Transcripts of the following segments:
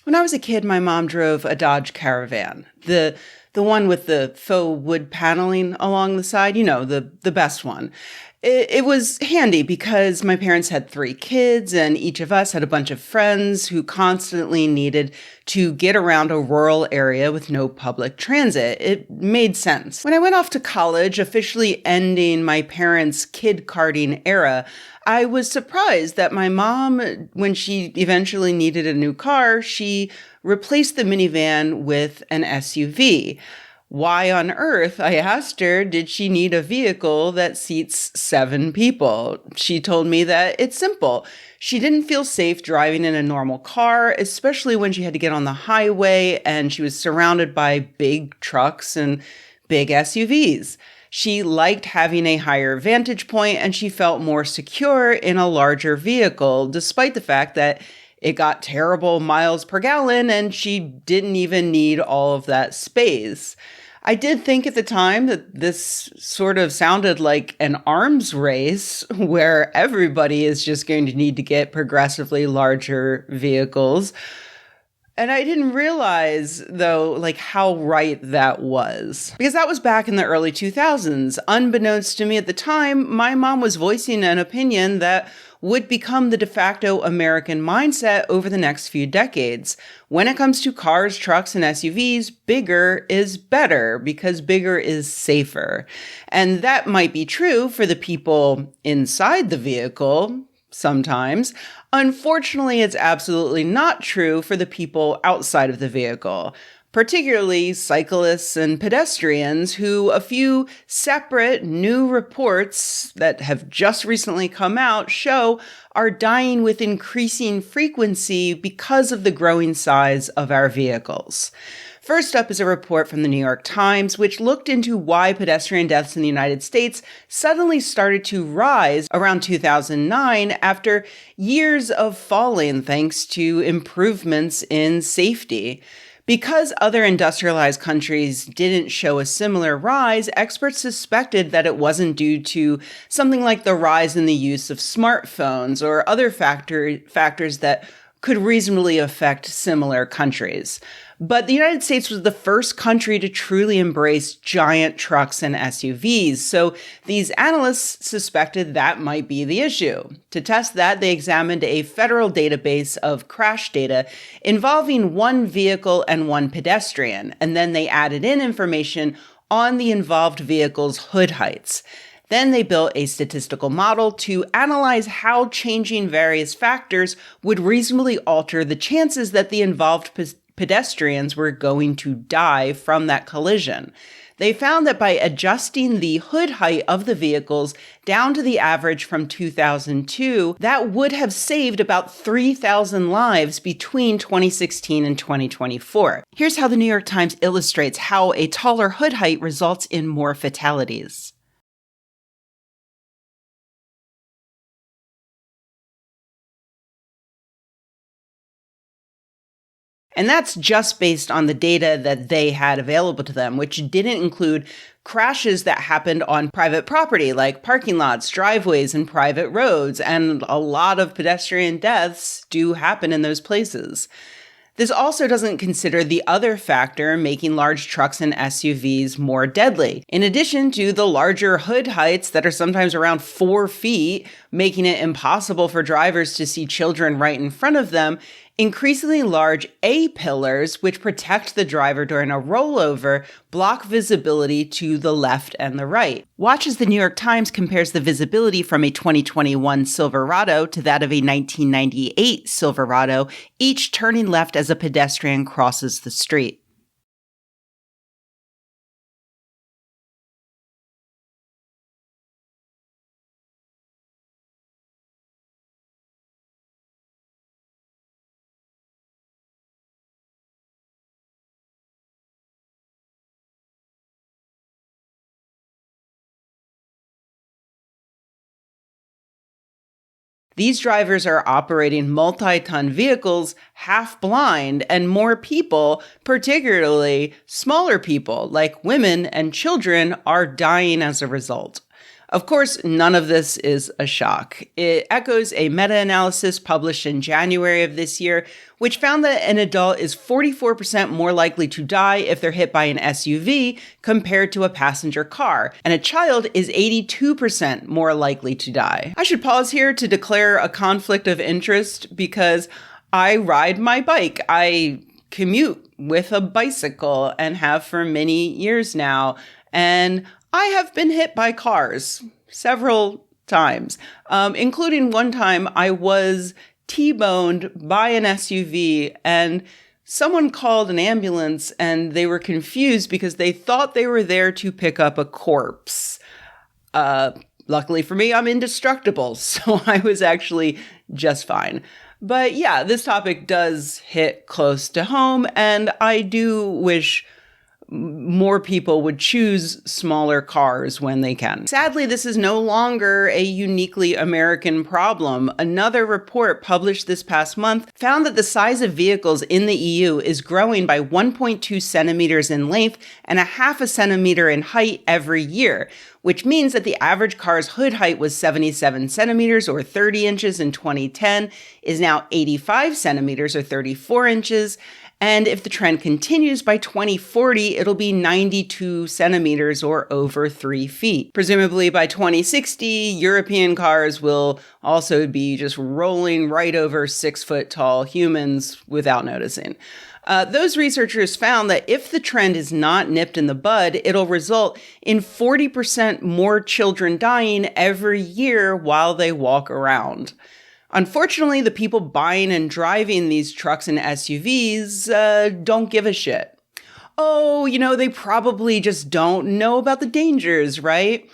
When I was a kid, my mom drove a Dodge Caravan, the one with the faux wood paneling along the side, the best one. It was handy because my parents had 3 kids and each of us had a bunch of friends who constantly needed to get around a rural area with no public transit. It made sense. When I went off to college, officially ending my parents' kid karting era, I was surprised that my mom, when she eventually needed a new car, she replaced the minivan with an SUV. Why on earth, I asked her, did she need a vehicle that seats 7 people? She told me that it's simple. She didn't feel safe driving in a normal car, especially when she had to get on the highway and she was surrounded by big trucks and big SUVs. She liked having a higher vantage point and she felt more secure in a larger vehicle, despite the fact that it got terrible miles per gallon and she didn't even need all of that space. I did think at the time that this sort of sounded like an arms race where everybody is just going to need to get progressively larger vehicles. And I didn't realize, though, how right that was. Because that was back in the early 2000s. Unbeknownst to me at the time, my mom was voicing an opinion that would become the de facto American mindset over the next few decades. When it comes to cars, trucks, and SUVs, bigger is better because bigger is safer. And that might be true for the people inside the vehicle sometimes. Unfortunately, it's absolutely not true for the people outside of the vehicle, particularly cyclists and pedestrians who a few separate new reports that have just recently come out show are dying with increasing frequency because of the growing size of our vehicles. First up is a report from the New York Times, which looked into why pedestrian deaths in the United States suddenly started to rise around 2009 after years of falling thanks to improvements in safety. Because other industrialized countries didn't show a similar rise, experts suspected that it wasn't due to something like the rise in the use of smartphones or other factors that could reasonably affect similar countries. But the United States was the first country to truly embrace giant trucks and SUVs, so these analysts suspected that might be the issue. To test that, they examined a federal database of crash data involving one vehicle and one pedestrian, and then they added in information on the involved vehicle's hood heights. Then they built a statistical model to analyze how changing various factors would reasonably alter the chances that the involved pedestrians were going to die from that collision. They found that by adjusting the hood height of the vehicles down to the average from 2002, that would have saved about 3,000 lives between 2016 and 2024. Here's how the New York Times illustrates how a taller hood height results in more fatalities. And that's just based on the data that they had available to them, which didn't include crashes that happened on private property, like parking lots, driveways, and private roads. And a lot of pedestrian deaths do happen in those places. This also doesn't consider the other factor making large trucks and SUVs more deadly. In addition to the larger hood heights that are sometimes around 4 feet, making it impossible for drivers to see children right in front of them, increasingly large A-pillars, which protect the driver during a rollover, block visibility to the left and the right. Watch as the New York Times compares the visibility from a 2021 Silverado to that of a 1998 Silverado, each turning left as a pedestrian crosses the street. These drivers are operating multi-ton vehicles half blind, and more people, particularly smaller people like women and children, are dying as a result. Of course, none of this is a shock. It echoes a meta-analysis published in January of this year, which found that an adult is 44% more likely to die if they're hit by an SUV compared to a passenger car, and a child is 82% more likely to die. I should pause here to declare a conflict of interest because I ride my bike. I commute with a bicycle and have for many years now, and I have been hit by cars several times, including one time I was T-boned by an SUV and someone called an ambulance and they were confused because they thought they were there to pick up a corpse. Luckily for me, I'm indestructible, so I was actually just fine. But yeah, this topic does hit close to home, and I do wish more people would choose smaller cars when they can. Sadly, this is no longer a uniquely American problem. Another report published this past month found that the size of vehicles in the EU is growing by 1.2 centimeters in length and a half a centimeter in height every year, which means that the average car's hood height was 77 centimeters or 30 inches in 2010, is now 85 centimeters or 34 inches, and if the trend continues, by 2040, it'll be 92 centimeters or over 3 feet. Presumably by 2060, European cars will also be just rolling right over 6-foot tall humans without noticing. Those researchers found that if the trend is not nipped in the bud, it'll result in 40% more children dying every year while they walk around. Unfortunately, the people buying and driving these trucks and SUVs don't give a shit. Oh, they probably just don't know about the dangers, right?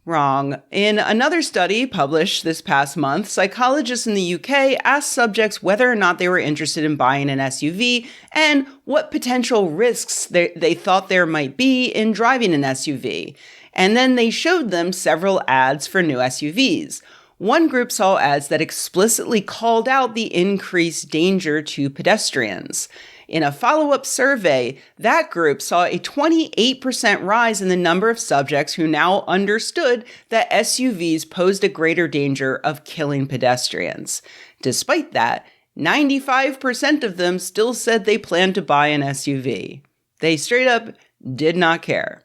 Wrong. In another study published this past month, psychologists in the UK asked subjects whether or not they were interested in buying an SUV and what potential risks they thought there might be in driving an SUV. And then they showed them several ads for new SUVs. One group saw ads that explicitly called out the increased danger to pedestrians. In a follow-up survey, that group saw a 28% rise in the number of subjects who now understood that SUVs posed a greater danger of killing pedestrians. Despite that, 95% of them still said they planned to buy an SUV. They straight up did not care.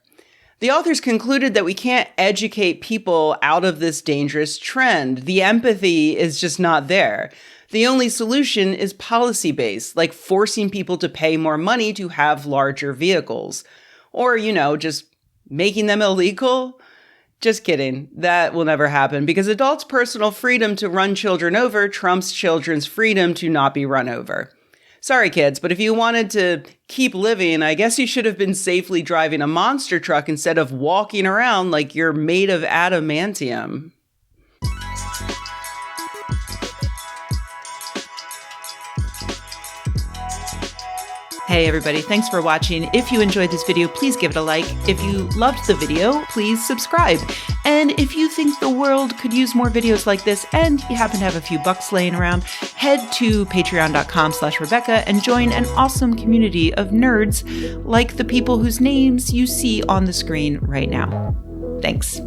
The authors concluded that we can't educate people out of this dangerous trend. The empathy is just not there. The only solution is policy-based, like forcing people to pay more money to have larger vehicles. Or, just making them illegal. Just kidding. That will never happen because adults' personal freedom to run children over trumps children's freedom to not be run over. Sorry, kids, but if you wanted to keep living, I guess you should have been safely driving a monster truck instead of walking around like you're made of adamantium. Hey everybody, thanks for watching. If you enjoyed this video, please give it a like. If you loved the video, please subscribe. And if you think the world could use more videos like this and you happen to have a few bucks laying around, head to patreon.com/Rebecca and join an awesome community of nerds like the people whose names you see on the screen right now. Thanks.